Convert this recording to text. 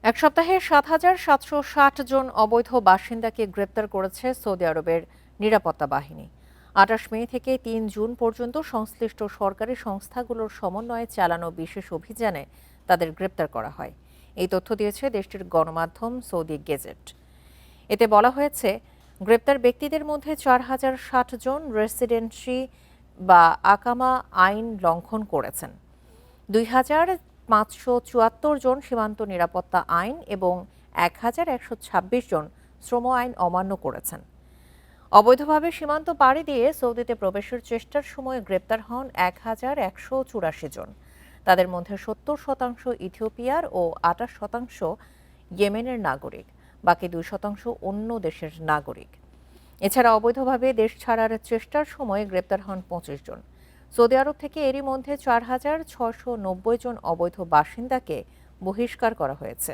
এক সপ্তাহে ৭,৭৬০ জন অবৈধ বাসিন্দাকে গ্রেপ্তার করেছে সৌদি আরবের নিরাপত্তা বাহিনী। ২৮ মে থেকে ৩ জুন পর্যন্ত সংশ্লিষ্ট সরকারি সংস্থাগুলোর সমন্বয়ে চালানো বিশেষ অভিযানে তাদের গ্রেপ্তার করা হয়। এই তথ্য দিয়েছে দেশটির গণমাধ্যম সৌদি গেজেট। এতে বলা হয়েছে, গ্রেপ্তার ব্যক্তিদের মধ্যে ৪,০৬০ জন রেসিডেন্সি বা আকামা আইন লঙ্ঘন করেছেন, ২,৫৭৪ জন সীমান্ত নিরাপত্তা আইন এবং ১,১২৬ জন শ্রম আইন অমান্য করেছেন। অবৈধভাবে সীমান্ত পাড়ি দিয়ে সৌদিতে প্রবেশের চেষ্টার সময় গ্রেপ্তার হন ১,১৮৪ জন। তাদের মধ্যে ৭০% ইথিওপিয়ার ও ২৮% ইয়েমেনের নাগরিক, বাকি ২% অন্য দেশের নাগরিক। এছাড়া অবৈধভাবে দেশ ছাড়ার চেষ্টার সময় গ্রেপ্তার হন ২৫ জন। সৌদি আরব থেকে এরই মধ্যে ৪,৬৯০ জন অবৈধ বাসিন্দাকে বহিষ্কার করা হয়েছে।